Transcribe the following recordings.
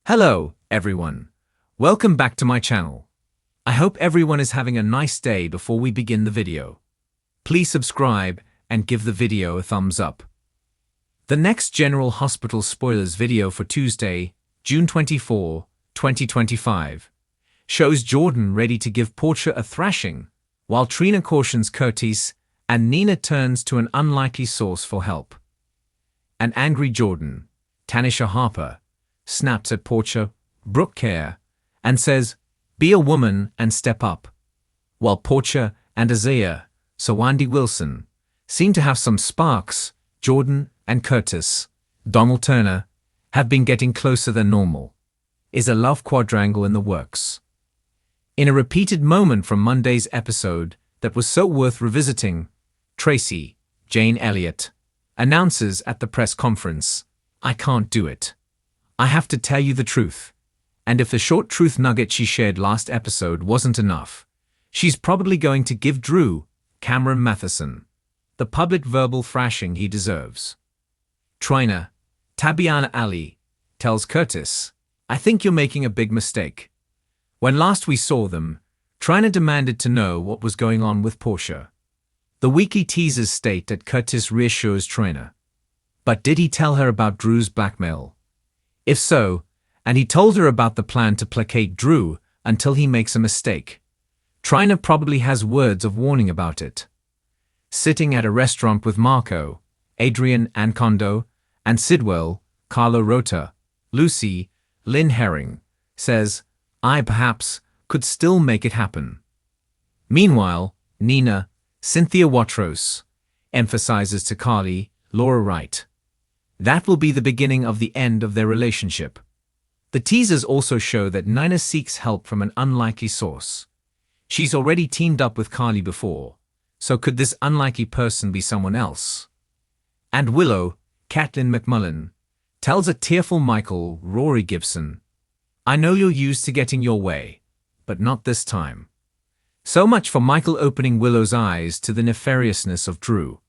Hello, everyone. Welcome back to my channel. I hope everyone is having a nice day before we begin the video. Please subscribe and give the video a thumbs up. The next General Hospital spoilers video for Tuesday, June 24, 2025, shows Jordan ready to give Portia a thrashing, while Trina cautions Curtis and Nina turns to an unlikely source for help. An angry Jordan, Tanisha Harper, snaps at Portia, Brooke Care, and says, "Be a woman and step up," while Portia and Isaiah, Sawandi Wilson, seem to have some sparks. Jordan and Curtis, Donald Turner, have been getting closer than normal. Is a love quadrangle in the works? In a repeated moment from Monday's episode that was so worth revisiting, Tracy, Jane Elliott, announces at the press conference, "I can't do it. I have to tell you the truth." And if the short truth nugget she shared last episode wasn't enough, she's probably going to give Drew, Cameron Matheson, the public verbal thrashing he deserves. Trina, Tabiana Ali, tells Curtis, "I think you're making a big mistake." When last we saw them, Trina demanded to know what was going on with Portia. The weekly teasers state that Curtis reassures Trina. But did he tell her about Drew's blackmail? If so, and he told her about the plan to placate Drew until he makes a mistake, Trina probably has words of warning about it. Sitting at a restaurant with Marco, Adrian Ancondo, and Sidwell, Carlo Rota, Lucy, Lynn Herring, says, "I perhaps could still make it happen." Meanwhile, Nina, Cynthia Watros, emphasizes to Carly, Laura Wright, that will be the beginning of the end of their relationship. The teasers also show that Nina seeks help from an unlikely source. She's already teamed up with Carly before, so could this unlikely person be someone else? And Willow, Caitlin McMullen, tells a tearful Michael, Rory Gibson, "I know you're used to getting your way, but not this time." So much for Michael opening Willow's eyes to the nefariousness of Drew.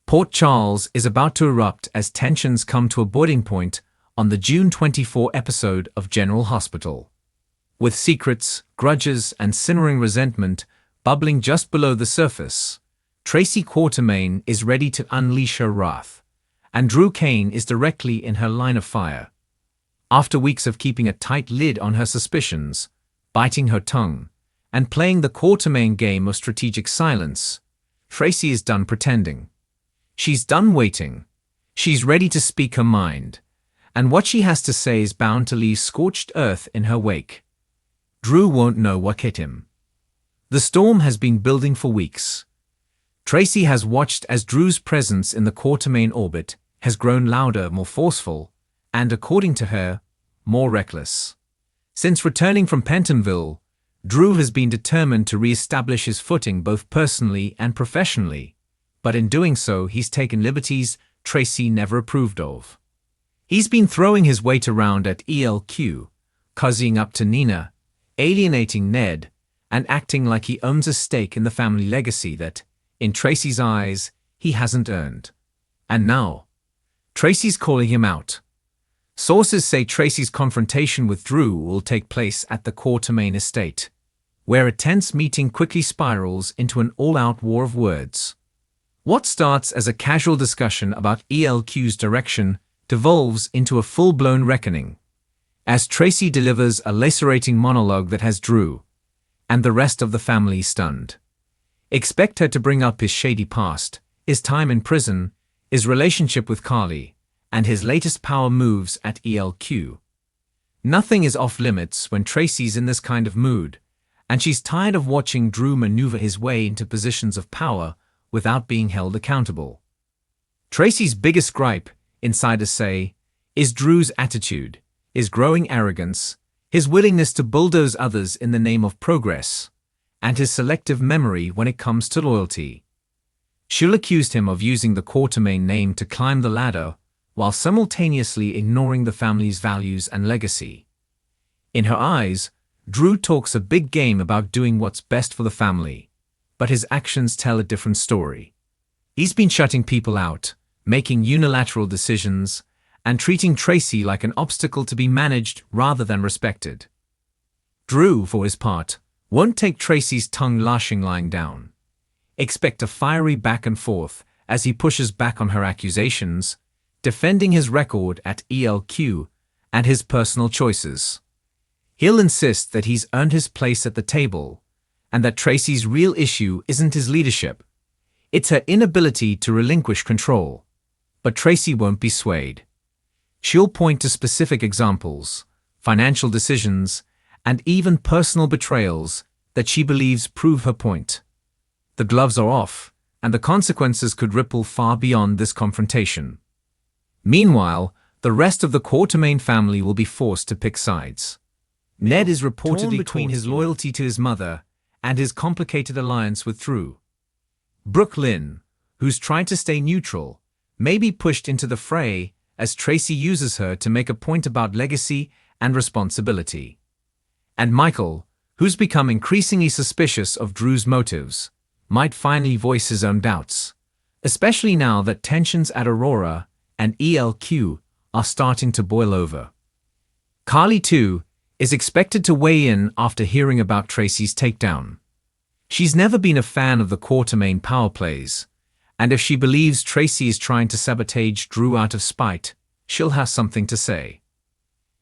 Port Charles is about to erupt as tensions come to a boiling point on the June 24 episode of General Hospital. With secrets, grudges, and simmering resentment bubbling just below the surface, Tracy Quartermain is ready to unleash her wrath, and Drew Kane is directly in her line of fire. After weeks of keeping a tight lid on her suspicions, biting her tongue, and playing the Quartermain game of strategic silence, Tracy is done pretending. She's done waiting. She's ready to speak her mind, and what she has to say is bound to leave scorched earth in her wake. Drew won't know what hit him. The storm has been building for weeks. Tracy has watched as Drew's presence in the Quartermain orbit has grown louder, more forceful, and, according to her, more reckless. Since returning from Pentonville, Drew has been determined to re-establish his footing both personally and professionally. But in doing so, he's taken liberties Tracy never approved of. He's been throwing his weight around at ELQ, cozying up to Nina, alienating Ned, and acting like he owns a stake in the family legacy that, in Tracy's eyes, he hasn't earned. And now, Tracy's calling him out. Sources say Tracy's confrontation with Drew will take place at the Quartermain estate, where a tense meeting quickly spirals into an all-out war of words. What starts as a casual discussion about ELQ's direction devolves into a full-blown reckoning, as Tracy delivers a lacerating monologue that has Drew and the rest of the family stunned. Expect her to bring up his shady past, his time in prison, his relationship with Carly, and his latest power moves at ELQ. Nothing is off-limits when Tracy's in this kind of mood, and she's tired of watching Drew maneuver his way into positions of power without being held accountable. Tracy's biggest gripe, insiders say, is Drew's attitude, his growing arrogance, his willingness to bulldoze others in the name of progress, and his selective memory when it comes to loyalty. She'll accuse him of using the Quartermain name to climb the ladder while simultaneously ignoring the family's values and legacy. In her eyes, Drew talks a big game about doing what's best for the family, but his actions tell a different story. He's been shutting people out, making unilateral decisions, and treating Tracy like an obstacle to be managed rather than respected. Drew, for his part, won't take Tracy's tongue-lashing lying down. Expect a fiery back and forth as he pushes back on her accusations, defending his record at ELQ and his personal choices. He'll insist that he's earned his place at the table, and that Tracy's real issue isn't his leadership. It's her inability to relinquish control. But Tracy won't be swayed. She'll point to specific examples, financial decisions, and even personal betrayals that she believes prove her point. The gloves are off, and the consequences could ripple far beyond this confrontation. Meanwhile, the rest of the Quatermain family will be forced to pick sides. Ned is reportedly between his loyalty to his mother and his complicated alliance with Drew. Brooke Lynn, who's trying to stay neutral, may be pushed into the fray as Tracy uses her to make a point about legacy and responsibility. And Michael, who's become increasingly suspicious of Drew's motives, might finally voice his own doubts, especially now that tensions at Aurora and ELQ are starting to boil over. Carly, too, is expected to weigh in after hearing about Tracy's takedown. She's never been a fan of the Quatermain power plays, and if she believes Tracy is trying to sabotage Drew out of spite, she'll have something to say.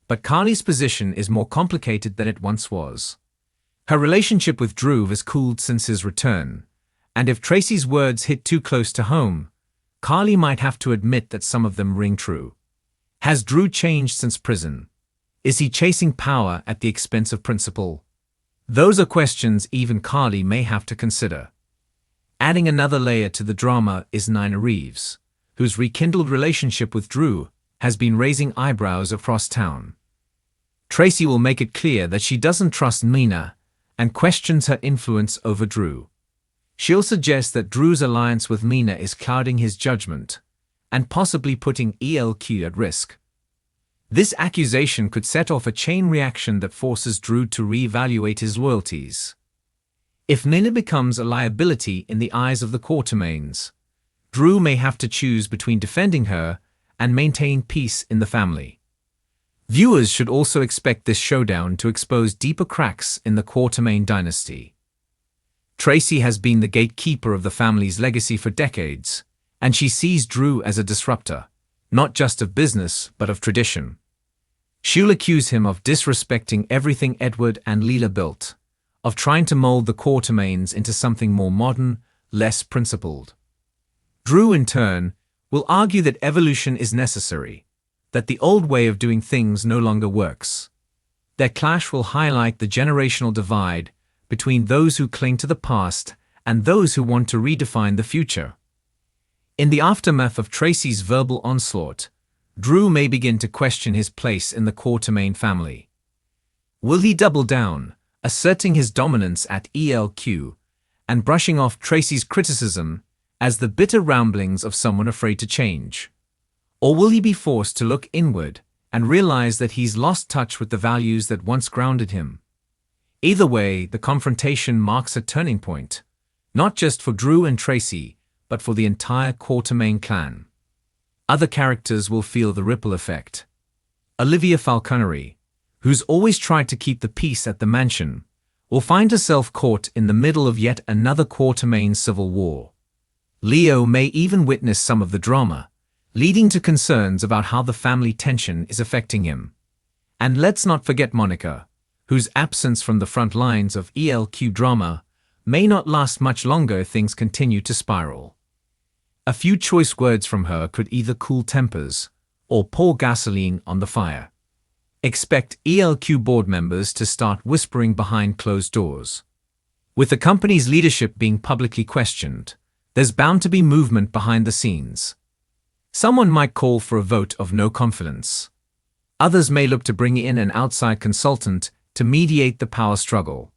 But Carly's position is more complicated than it once was. Her relationship with Drew has cooled since his return, and if Tracy's words hit too close to home, Carly might have to admit that some of them ring true. Has Drew changed since prison? Is he chasing power at the expense of principle? Those are questions even Carly may have to consider. Adding another layer to the drama is Nina Reeves, whose rekindled relationship with Drew has been raising eyebrows across town. Tracy will make it clear that she doesn't trust Nina and questions her influence over Drew. She'll suggest that Drew's alliance with Nina is clouding his judgment and possibly putting ELQ at risk. This accusation could set off a chain reaction that forces Drew to reevaluate his loyalties. If Nina becomes a liability in the eyes of the Quatermains, Drew may have to choose between defending her and maintaining peace in the family. Viewers should also expect this showdown to expose deeper cracks in the Quatermain dynasty. Tracy has been the gatekeeper of the family's legacy for decades, and she sees Drew as a disruptor, not just of business but of tradition. She'll accuse him of disrespecting everything Edward and Leela built, of trying to mold the Quatermains into something more modern, less principled. Drew, in turn, will argue that evolution is necessary, that the old way of doing things no longer works. Their clash will highlight the generational divide between those who cling to the past and those who want to redefine the future. In the aftermath of Tracy's verbal onslaught, Drew may begin to question his place in the Quatermain family. Will he double down, asserting his dominance at ELQ and brushing off Tracy's criticism as the bitter ramblings of someone afraid to change? Or will he be forced to look inward and realize that he's lost touch with the values that once grounded him? Either way, the confrontation marks a turning point, not just for Drew and Tracy, but for the entire Quatermain clan. Other characters will feel the ripple effect. Olivia Falconeri, who's always tried to keep the peace at the mansion, will find herself caught in the middle of yet another Quatermain civil war. Leo may even witness some of the drama, leading to concerns about how the family tension is affecting him. And let's not forget Monica, whose absence from the front lines of ELQ drama may not last much longer if things continue to spiral. A few choice words from her could either cool tempers or pour gasoline on the fire. Expect ELQ board members to start whispering behind closed doors. With the company's leadership being publicly questioned, there's bound to be movement behind the scenes. Someone might call for a vote of no confidence. Others may look to bring in an outside consultant to mediate the power struggle.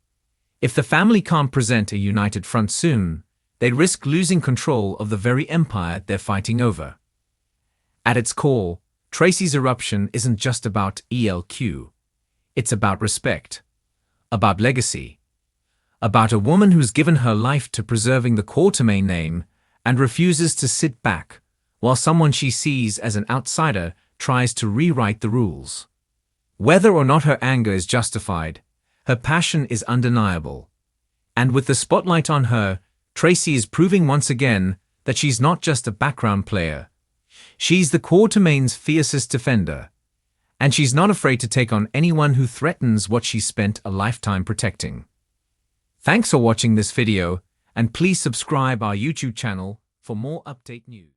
If the family can't present a united front soon, they risk losing control of the very empire they're fighting over. At its core, Tracy's eruption isn't just about ELQ. It's about respect, about legacy, about a woman who's given her life to preserving the Quatermain name and refuses to sit back while someone she sees as an outsider tries to rewrite the rules. Whether or not her anger is justified, her passion is undeniable. And with the spotlight on her, Tracy is proving once again that she's not just a background player. She's the Quartermain's fiercest defender. And she's not afraid to take on anyone who threatens what she spent a lifetime protecting. Thanks for watching this video, and please subscribe our YouTube channel for more update news.